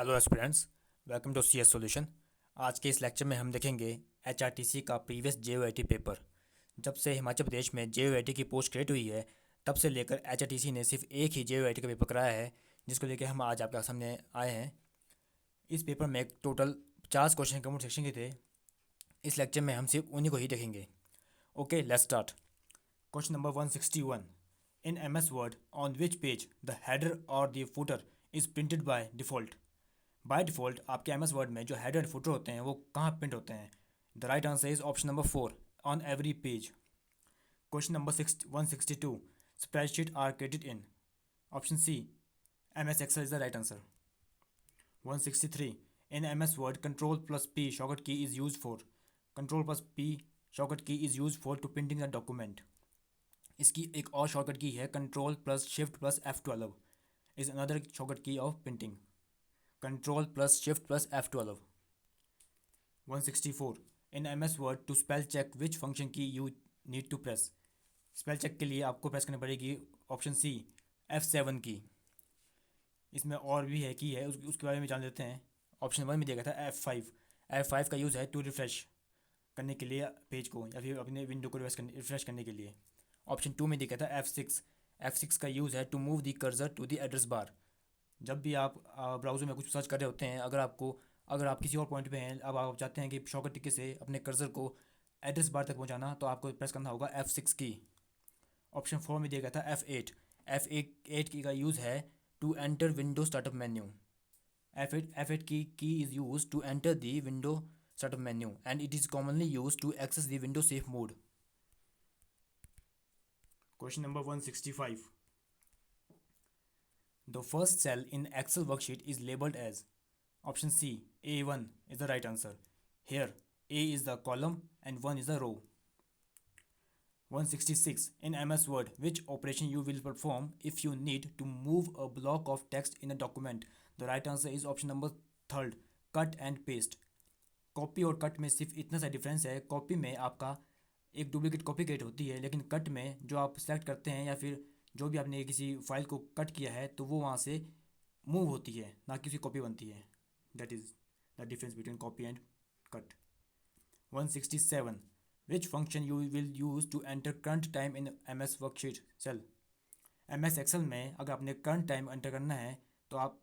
Hello aspirants, welcome to CS solution. आज के इस लेक्चर में हम देखेंगे HRTC का प्रीवियस JOIT पेपर। जब से हिमाचल प्रदेश में JOIT की पोस्ट क्रिएट हुई है, तब से लेकर HRTC ने सिर्फ एक ही JOIT का पेपर कराया है, जिसको लेकर हम आज आपके सामने आए हैं। इस पेपर में टोटल 50 क्वेश्चन कम्प्लीट सेक्शन के थे। इस लेक्चर में हम सिर्फ उन्हीं को ही देखेंगे। Okay, let's start. Question number 161। In MS Word, on which page the header और the footer is printed by default. By default आपके MS वर्ड में जो हेडर एंड फुटर होते हैं वो कहाँ प्रिंट होते हैं? The right answer is option number 4, on every page. Question number 162। Spreadsheet are created in. Option C, MS Excel is the right answer. 163। In MS word control plus P shortcut key is use for. Control plus P shortcut key is use for to printing the document. इसकी एक और shortcut key है control plus shift plus F12 is another shortcut key of printing. Control plus shift plus F12। 164। In MS word to spell check which function key you need to press. Spell check के लिए आपको press करनी पड़ेगी option C, F7 की। इसमें और भी है की है, उसके बारे में जान लेते हैं। ऑप्शन 1 में दिया गया था F5। F5 का यूज़ है टू रिफ्रेश करने के लिए पेज को, या फिर अपने विंडो को रिफ्रेश करने के लिए। ऑप्शन 2 में दिया गया था F6। F6 का यूज़ है to move the cursor to the address bar. जब भी आप ब्राउज़र में कुछ सर्च कर रहे होते हैं, अगर आप किसी और पॉइंट पे हैं, अब आप चाहते हैं कि शॉर्टकट टिक से अपने कर्सर को एड्रेस बार तक पहुंचाना, तो आपको प्रेस करना होगा F6 की। ऑप्शन 4 में दिया गया था F8। F8 की का यूज़ है to enter window startup menu. F8 key is use to enter the window startup menu and it is commonly use to access the window safe mode. Question number 165। The first cell in Excel worksheet is labeled as. Option C, A1 is the right answer. Here, A is the column and 1 is the row. 166. In MS Word, which operation you will perform if you need to move a block of text in a document? The right answer is option number 3rd, cut and paste. Copy और cut में सिर्फ इतना सा difference है। Copy में आपका एक duplicate copy create होती है, लेकिन कट में जो आप सेलेक्ट करते हैं या फिर जो भी आपने किसी फाइल को कट किया है, तो वो वहाँ से मूव होती है, ना कि उसकी कॉपी बनती है। That is the difference between copy and cut. 167। Which function you will use to enter current time in MS worksheet cell. MS Excel में अगर आपने करंट टाइम एंटर करना है, तो आप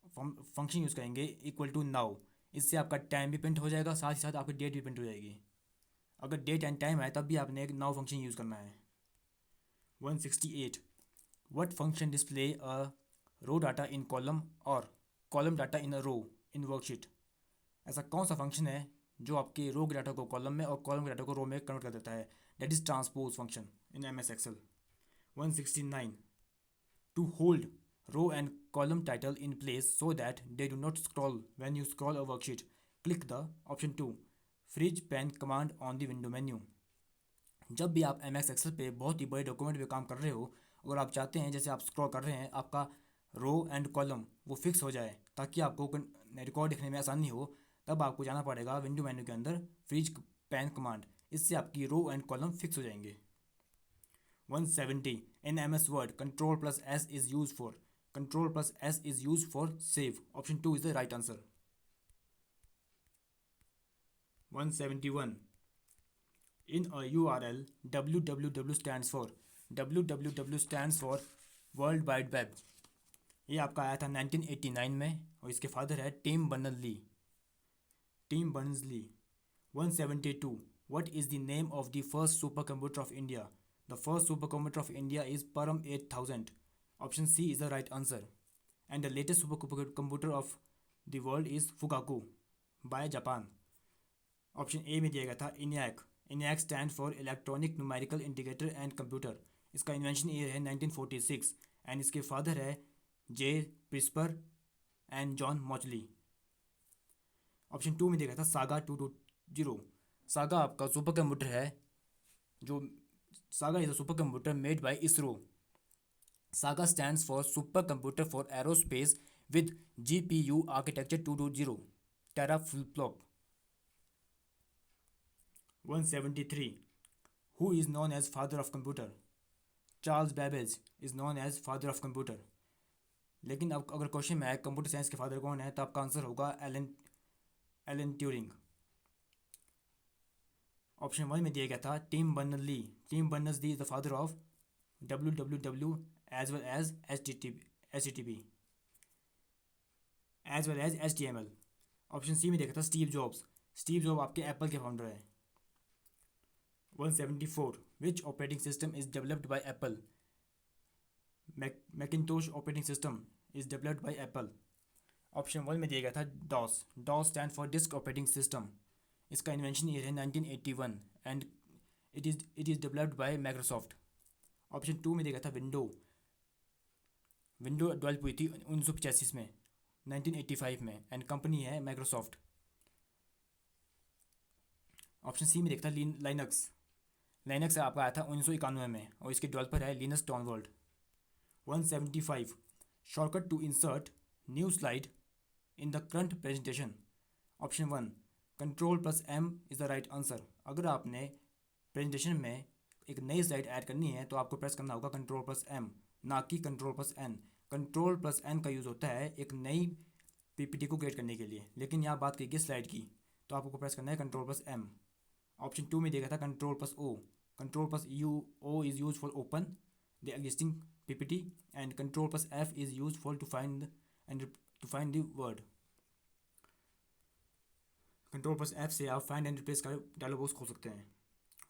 फंक्शन यूज़ करेंगे इक्वल टू नाउ। इससे आपका टाइम भी प्रिंट हो जाएगा, साथ ही साथ आपकी डेट भी प्रिंट हो जाएगी। अगर डेट एंड टाइम है, तब भी आपने एक नाउ फंक्शन यूज़ करना है। 168। What function display a row data in column और column data in a row in worksheet. ऐसा कौन सा फंक्शन है जो आपके रो के डाटा को कॉलम में और कॉलम के डाटा को रो में कन्वर्ट कर देता है? That is transpose function in MS Excel. 169। To hold row and column title in place so that they do not scroll when you scroll a worksheet, click the option 2 freeze pen command on the window menu. जब भी आप MS Excel पे बहुत ही बड़े document पे काम कर रहे हो, अगर आप चाहते हैं जैसे आप स्क्रॉल कर रहे हैं, आपका रो एंड कॉलम वो फिक्स हो जाए ताकि आपको रिकॉर्ड लिखने में आसानी हो, तब आपको जाना पड़ेगा विंडो मेन्यू के अंदर फ्रीज पैन कमांड। इससे आपकी रो एंड कॉलम फिक्स हो जाएंगे। 170। इन MS word control plus S is use for. Control plus S is use for save. Option 2 is the right answer. 171। In a URL, www stands for। www stands for world wide web. ये आपका आया था 1989 में, और इसके father है Tim Berners Lee. Tim Berners Lee. 172। What is the name of the first supercomputer of India? The first supercomputer of India is Param 8000. Option C is the right answer. And the latest supercomputer of the world is Fugaku by Japan. Option A में दिया गया था ENIAC। ENIAC stand for electronic numerical integrator and computer. इसका invention year है 1946 and इसके father है जे प्रिस्पर and John मॉचली। Option 2 में दिया गया था सागा 220। सागा आपका सुपर कंप्यूटर है, जो saga is a super computer made by ISRO. Saga stands for super computer for aerospace with GPU architecture 220 teraflop. 173. Who is known as father of computer? Charles Babbage is known as father of computer. लेकिन अब अगर question में है computer science के father कौन है, तो आपका आंसर होगा एलन एलन ट्यूरिंग। ऑप्शन 1 में दिया गया था Tim Berners Lee. Tim Berners Lee is the father of WWW as well as HTTP as well as HTML। Option C में देखा था स्टीव जॉब्स। स्टीव जॉब आपके एप्पल के फाउंडर है। 174 which operating system is developed by Apple. Macintosh operating system is developed by Apple. Option 1 में दिया गया था DOS. DOS stand for disk operating system. इसका इन्वेंशन ईयर है 1981 and it is developed by Microsoft. Option 2 में दिया गया था विंडो। विंडो डेवलप हुई थी 1985 में, 1985 में, एंड कंपनी है माइक्रोसॉफ्ट। ऑप्शन सी में देखता लाइनक्स। लाइनक्स आपका आया था 1991 में और इसके डेवलपर है Linus Torvald. 175 shortcut to insert new slide in the current presentation. Option 1 Ctrl+M is the right answer. अगर आपने प्रेजेंटेशन में एक नई स्लाइड ऐड करनी है तो आपको प्रेस करना होगा Ctrl+M, ना कि Ctrl+N। Ctrl+N का यूज़ होता है एक नई PPT को क्रिएट करने के लिए, लेकिन यहाँ बात की गई स्लाइड की, तो आपको प्रेस करना है Ctrl+M। ऑप्शन 2 में देखा था Ctrl+O। Ctrl+O is used for open the existing PPT and Ctrl+F is used for to find the word। Ctrl+F से आप फाइंड एंड रिप्लेस का डायलॉग बॉक्स खोल सकते हैं।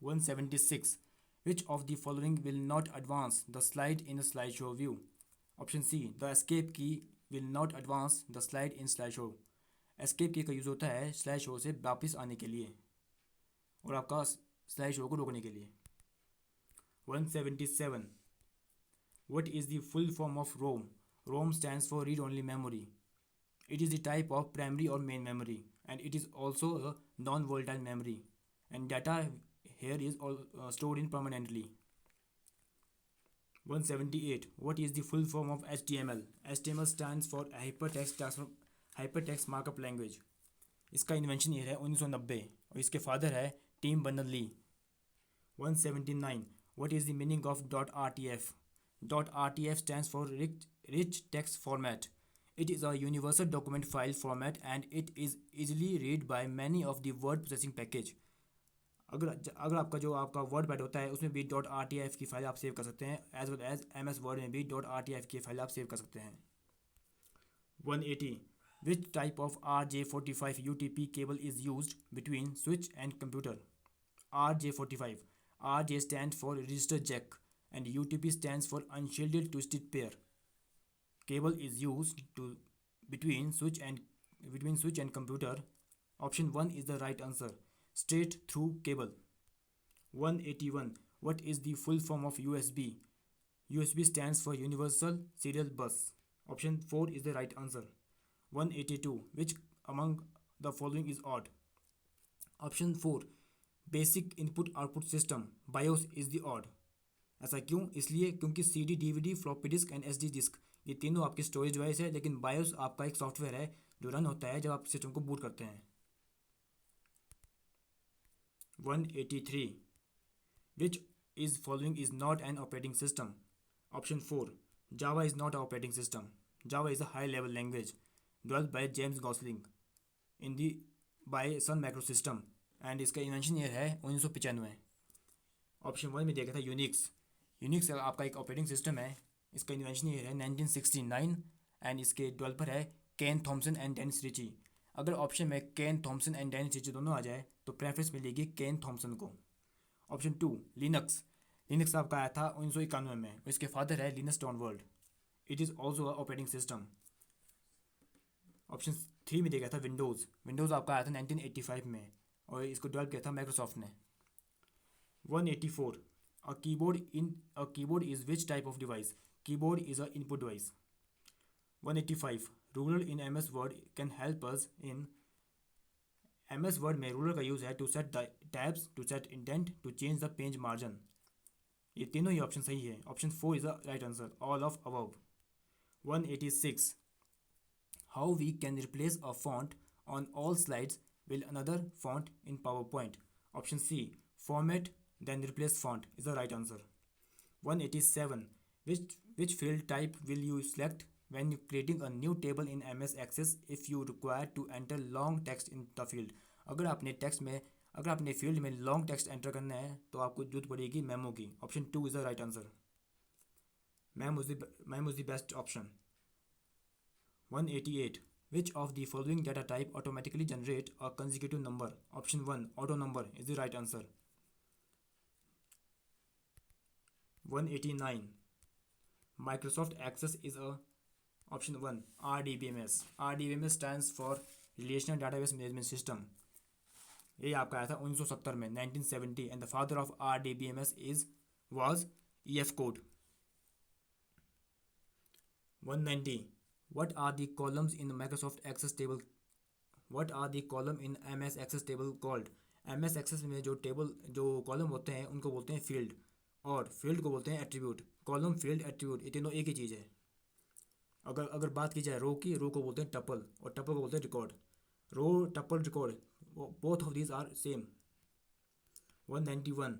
176 which of the following will not advance the slide in a slideshow view। Option C the escape key will not advance the slide in slideshow। escape key का use होता है slide show से वापस आने के लिए और आपका स्लाइड शो को रोकने के लिए। 177 what is the full form of ROM। ROM stands for read only memory। it is the type of primary or main memory and it is also a non-volatile memory and data here is stored in permanently। 178 what is the full form of HTML। HTML stands for hypertext markup language। इसका invention year है 1990 और इसके father है Tim Berners Lee. 179 what is the meaning of .rtf। .rtf stands for rich text format। it is a universal document file format and it is easily read by many of the word processing package। अगर आपका जो आपका word pad होता है उसमें भी .rtf की file आप सेव कर सकते हैं, as well as MS word में भी .rtf की फाइल आप सेव कर सकते हैं। 180 which type of RJ45 UTP cable is used between switch and computer। RJ45 RJ stands for register jack and UTP stands for unshielded twisted pair। cable is used to between switch and computer। option 1 is the right answer, straight through cable। 181 what is the full form of USB। USB stands for universal serial bus। option 4 is the right answer। 182 which among the following is odd। option 4 basic input output system BIOS is the odd। ऐसा क्यों? इसलिए क्योंकि CD DVD floppy disk and SD disk ये तीनों आपके storage device है, लेकिन BIOS आपका एक सॉफ्टवेयर है जो रन होता है जब आप सिस्टम को बूट करते हैं। 183 which is following is not an operating system। option 4 Java is not an operating system। Java is a high level language developed by James Gosling in the by Sun Microsystem and इसका invention year है 1995। Option 1 में दिया गया था Unix. Unix आपका एक operating system है, इसका इन्वेंशन ईयर है 1969 एंड इसके डेवलपर है Ken Thompson and Dennis Ritchie. अगर ऑप्शन में Ken Thompson and Dennis Ritchie दोनों आ जाए तो प्रेफरेंस मिलेगी केन थॉमसन को। Option 2 Linux. लिनक्स आपका आया था 1991 में और इसके फादर है Linus Torvald. It is also a operating system. Option 3 में दिया गया था विंडोज़। विंडोज़ आपका आया था 1985 में और इसको डेवलप किया था माइक्रोसॉफ्ट ने। 184 a keyboard is which type of device। keyboard is a input device। 185 ruler in MS Word can help us in MS Word में ruler का यूज़ है to set tabs, to set indent, to change the page margin। ये तीनों ही option सही है। Option 4 is the right answer, all of above। 186 how we can replace a font on all slides with another font in PowerPoint। option C format then replace font is the right answer। 187 which field type will you select when you creating a new table in MS Access if you require to enter long text in the field. अगर आपने field में long text enter करना है तो आपको जरूरत पड़ेगी memo की. Option 2 is the right answer. Ma'am was the best option. 188. Which of the following data type automatically generate a consecutive number? Option 1 auto number is the right answer. 189. Microsoft Access is a option 1 RDBMS. RDBMS stands for Relational Database Management System. ये आपका आया था 1970 में 1970 and the father of RDBMS was EF Code. 190. What are the columns in Microsoft Access table? What are the column in MS Access table called? MS Access में जो column होते हैं उनको बोलते हैं फील्ड और फील्ड को बोलते हैं एट्रीब्यूट. कॉलम फील्ड एट्रीब्यूट ये तीनों एक ही चीज़ है. अगर बात की जाए रो की, रो को बोलते हैं टपल और टपल को बोलते हैं record. Row tuple record both of these are same. 191.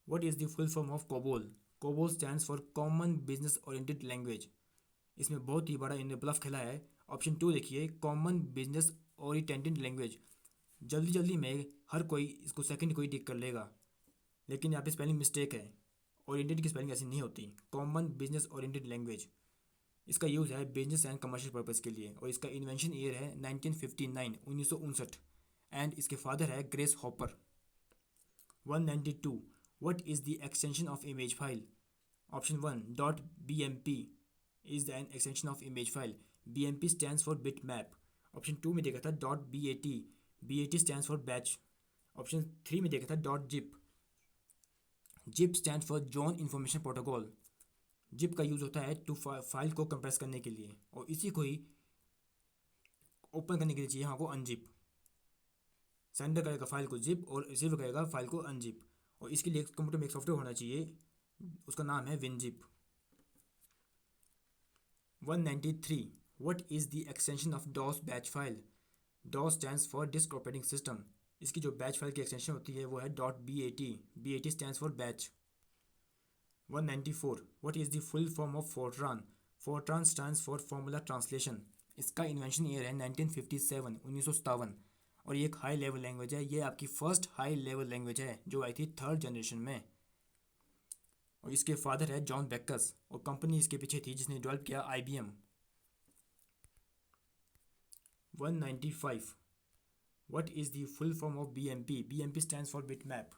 What is the full form of COBOL? COBOL stands for Common Business Oriented Language. इसमें बहुत ही बड़ा इन्हें ब्लफ खेला है. ऑप्शन 2 देखिए, कॉमन बिजनेस ओरिएंटेड लैंग्वेज. जल्दी में हर कोई इसको सेकंड कोई टिक कर लेगा, लेकिन यहाँ पे स्पेलिंग मिस्टेक है. ओरिएंटेड की स्पेलिंग ऐसी नहीं होती. Common business oriented language. इसका यूज़ है बिजनेस एंड कमर्शियल पर्पज़ के लिए और इसका इन्वेंशन ईयर है 1959 1959 एंड इसके फादर है grace hopper. 192. What is the extension of image file? Option 1 .bmp is an extension of image file. BMP stands for bitmap. Option 2 में देखा था .bat. BAT stands for batch. Option 3 में देखा था .zip. zip stands for John Information Protocol. zip का use होता है to file को कंप्रेस करने के लिए और इसी को ही ओपन करने के लिए चाहिए हमको अनजिप. सेंडर करेगा फाइल को जिप और रिसीव करेगा फाइल को अनजिप और इसके लिए कंप्यूटर में एक सॉफ्टवेयर होना चाहिए, उसका नाम है WinZip. 193. What is the extension of DOS batch file? DOS stands for Disk Operating System. इसकी जो बैच फाइल की एक्सटेंशन होती है वो है .bat. BAT stands for batch. 194. What is the full form of Fortran? Fortran stands for Formula Translation. इसका invention year है 1957 1957 और ये एक हाई लेवल लैंग्वेज है. ये आपकी फर्स्ट हाई लेवल लैंग्वेज है जो आई थी थर्ड जनरेशन में और इसके फादर है जॉन बेकर्स और कंपनी इसके पीछे थी जिसने डेवलप किया IBM. 195. What is the full form of BMP? BMP stands for bitmap.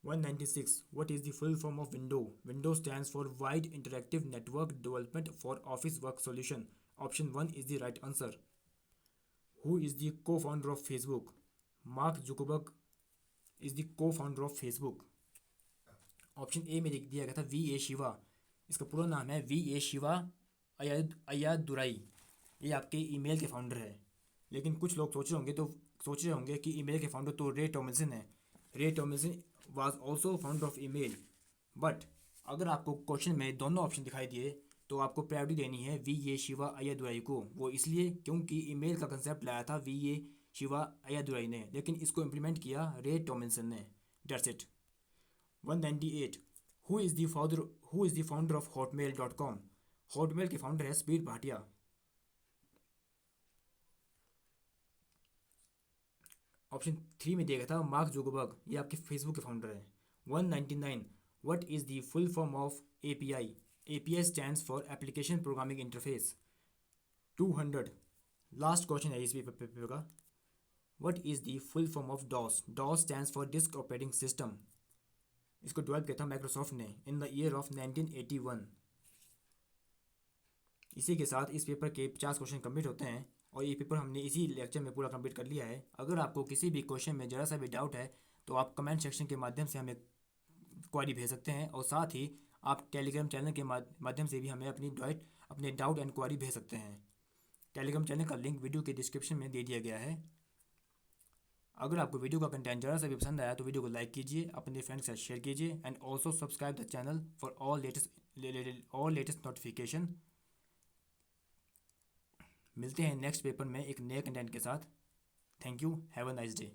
196. What is the full form of Windows? Windows stands for Wide Interactive Network Development for Office Work Solution. Option 1 is the right answer. Who is the co-founder of Facebook? Mark Zuckerberg is the co-founder of Facebook. Option A में दिया गया था VA Shiva. इसका पूरा नाम है VA Shiva अय्यादुराई. ये आपके ईमेल के फाउंडर है. लेकिन कुछ लोग सोच रहे होंगे कि ईमेल के फाउंडर तो रे टॉमिल्सन है. रे टॉमिल्सन was also founder of email. But अगर आपको क्वेश्चन में दोनों ऑप्शन दिखाई दिए तो आपको प्रायोरिटी देनी है VA शिवा अय्यादुराई को. वो इसलिए क्योंकि ईमेल का कंसेप्ट लाया था VA शिवा अय्यादुराई ने, लेकिन इसको इम्प्लीमेंट किया रे टॉमिल्सन ने. That's it. 198. Who is the founder of hotmail.com? Hotmail के फाउंडर है स्पीड भाटिया. ऑप्शन 3 में दिया गया था मार्क जुकरबर्ग. ये आपके फेसबुक के फाउंडर है. 199. What is the full form of API? API stands for Application Programming Interface. 200. Last question है इस पेपर का. What is the full form of DOS? DOS stands for Disk Operating System. इसको develop किया था Microsoft ने in the year of 1981. इसी के साथ इस पेपर के 50 क्वेश्चन कंप्लीट होते हैं और ये पेपर हमने इसी लेक्चर में पूरा कंप्लीट कर लिया है. अगर आपको किसी भी क्वेश्चन में ज़रा सा भी डाउट है तो आप कमेंट सेक्शन के माध्यम से हमें क्वेरी भेज सकते हैं और साथ ही आप टेलीग्राम चैनल के माध्यम से भी हमें अपने डाउट एंड क्वेरी भेज सकते हैं. टेलीग्राम चैनल का लिंक वीडियो के डिस्क्रिप्शन में दे दिया गया है. अगर आपको वीडियो का कंटेंट ज़रा सा भी पसंद आया तो वीडियो को लाइक कीजिए, अपने फ्रेंड्स के साथ शेयर कीजिए and also subscribe the channel for all latest notification. मिलते हैं नेक्स्ट पेपर में एक नए कंटेंट के साथ. Thank you. Have a nice day.